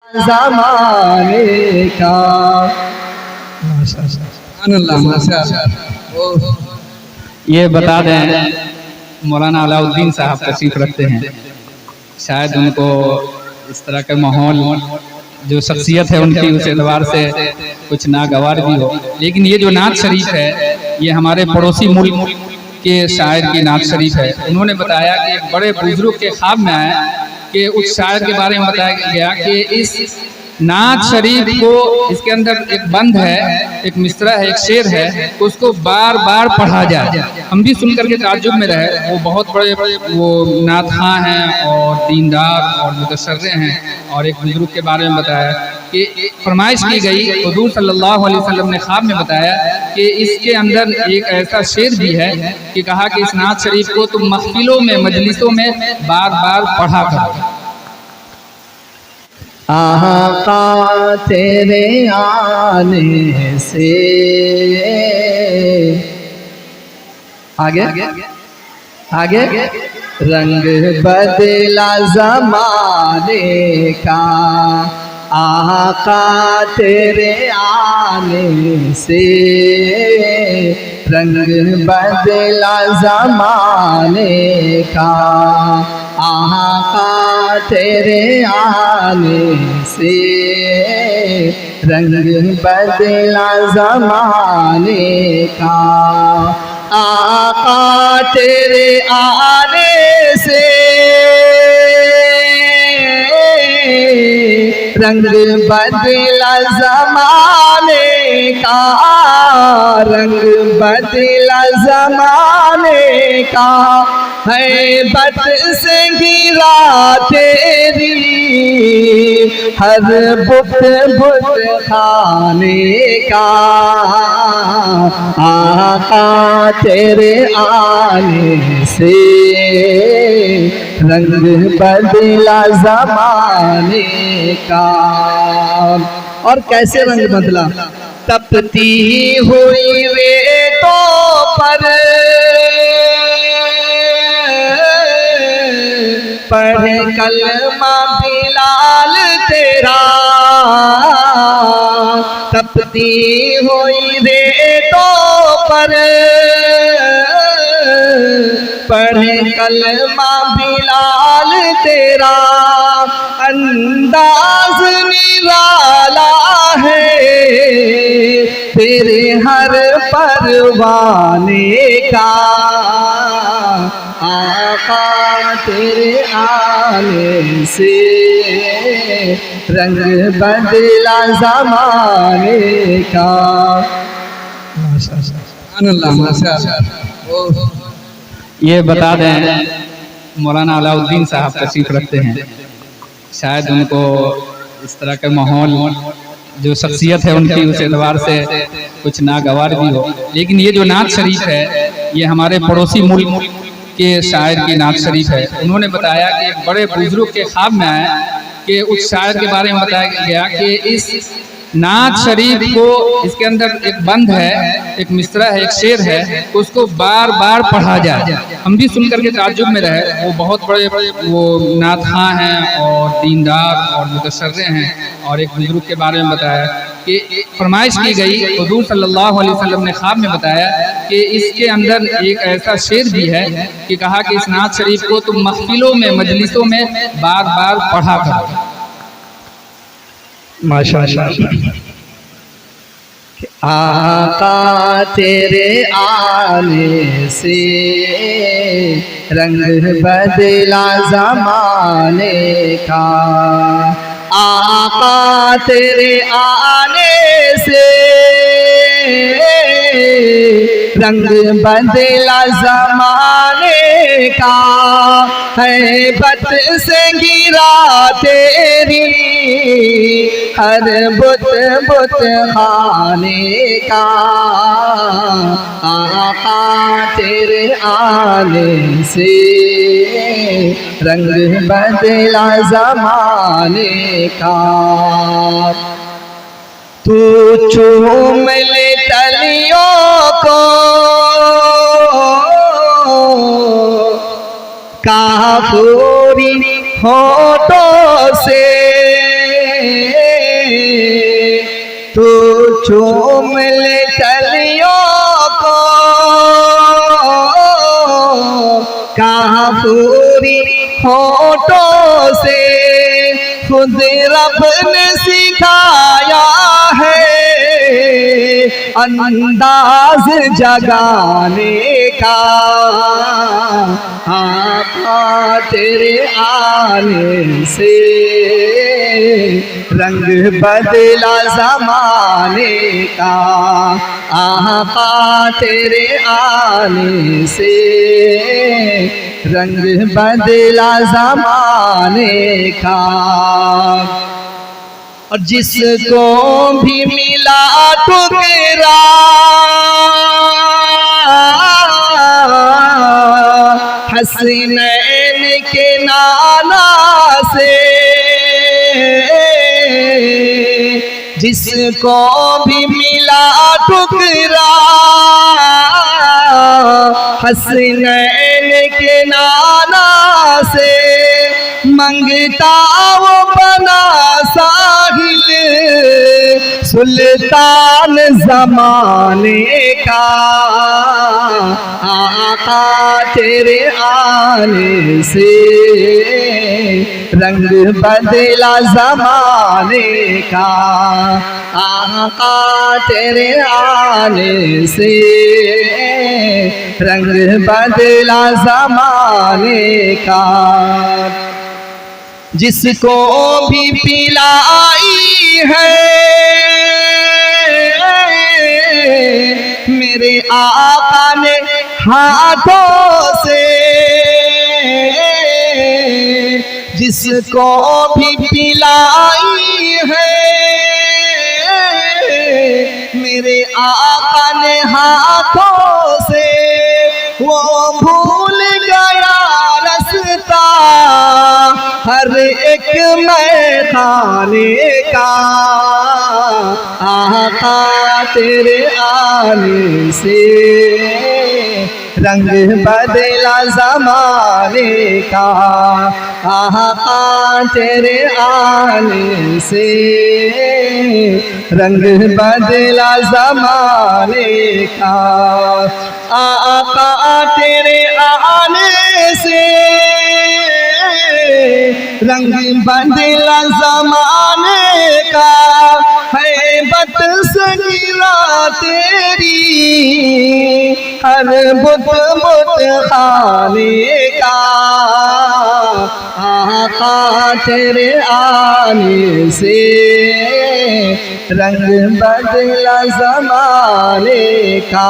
زمانے کا یہ بتا دیں مولانا علاء الدین صاحب تشریف رکھتے ہیں، شاید ان کو اس طرح کا ماحول جو شخصیت ہے ان کی اس اعتبار سے کچھ ناگوار بھی ہو، لیکن یہ جو نعت شریف ہے یہ ہمارے پڑوسی ملک کے شاعر کی نعت شریف ہے۔ انہوں نے بتایا کہ ایک بڑے بزرگ کے خواب میں آیا کہ اس شاعر کے بارے میں بتایا گیا کہ اس نعت شریف کو اس کے اندر ایک بند ہے، ایک مصرع ہے، ایک شعر ہے، اس کو بار بار پڑھا جائے۔ ہم بھی سن کر کے تعجب میں رہے، وہ بہت بڑے وہ نعت خواں ہیں اور دیندار اور متشرع ہیں، اور ایک بزرگ کے بارے میں بتایا کہ فرمائش کی گئی، حضور صلی اللہ علیہ وسلم نے خواب میں بتایا کہ اس کے اندر ایک ایسا شعر بھی ہے کہ کہا کہ اس نعت شریف کو تم محفلوں میں مجلسوں میں بار بار پڑھا کرو۔ آقا تیرے آنے سے آگے رنگ بدلا زمانے کا، آقا تیرے آنے سے رنگ بدلا زمانے کا، آقا تیرے آنے سے رنگ بدلا زمانے کا، آقا تیرے آنے سے رنگ بدلا زمانے کا، رنگ بدلا زمانے کا، ہیبت سے گرا تیری ہر بت خانے کا، آقا تیرے آنے سے رنگ بدلا زمانے کا۔ اور کیسے رنگ بدلا؟ تپتی ہوئی ریتوں پر پڑھے کلمہ بلال تیرا، تپتی ہوئی ریتوں پر پڑھے کلمہ بلال تیرا، انداز نرالا ہے تیرے ہر پروانے کا، آقا تیرے آنے سے رنگ بدلا زمانے کا۔ یہ بتا دیں مولانا علاء الدین صاحب تشریف رکھتے ہیں، شاید ان کو اس طرح کا ماحول جو شخصیت ہے ان کی اس اعتبار سے کچھ ناگوار بھی ہو، لیکن یہ جو نعت شریف ہے یہ ہمارے پڑوسی ملک کے شاعر کی نعت شریف ہے۔ انہوں نے بتایا کہ ایک بڑے بزرگ کے خواب میں آیا کہ اس شاعر کے بارے میں بتایا گیا کہ اس نعت شریف کو اس کے اندر ایک بند ہے، ایک مصرع ہے، ایک شعر ہے، اس کو بار بار پڑھا جائے۔ ہم بھی سن کر کے تعجب میں رہے، وہ بہت بڑے وہ نعت خواں ہیں اور دیندار اور متشرع ہیں، اور ایک بزرگ کے بارے میں بتایا کہ فرمائش کی گئی، حضور صلی اللہ علیہ وسلم نے خواب میں بتایا کہ اس کے اندر ایک ایسا شعر بھی ہے کہ کہا کہ اس نعت شریف کو تم محفلوں میں مجلسوں میں بار بار پڑھا کرو۔ ماشاءاللہ۔ آقا تیرے آنے سے رنگ بدلا زمانے کا، آقا تیرے آنے سے رنگ بدلا زمانے کا، ہیبت سے گرا تیری ہر بت خانے کا، آقا تیرے آنے سے رنگ بدلا زمانے کا، تو چوم لے تلیوں کو کافوری ہونٹوں سے، تو چوم لے کلیوں کو کہاں پوری ہونٹوں سے خود رب نے سکھایا ہے انداز جگانے کا آقا تیرے آنے سے رنگ بدلا زمانے کا آقا تیرے آنے سے رنگ بدلا زمانے کا اور جس کو بھی ملا ٹکرا حسنین کے نانا سے جس کو بھی ملا ٹکرا حسنین کے نانا سے منگتا وہ بنا ساحل سلطان زمانے کا آقا تیرے آنے سے رنگ بدلا زمانے کا آقا تیرے آنے سے رنگ بدلا زمانے کا جس کو بھی پلائی ہے میرے آقا نے ہاتھوں سے جس کو بھی پلائی ہے میرے آقا نے ہاتھوں سے وہ بھول گیا رستا ہر ایک میخانے کا آقا تیرے آنے سے رنگ بدلا زمانے کا آقا تیرے آنے سے رنگ بدلا زمانے کا آقا تیرے آنے سے رنگ بدلا زمانے کا ہے بت سگلا تیری ہر بت بت خانے کا آقا تیرے آنے سے رنگ بدلا زمانے کا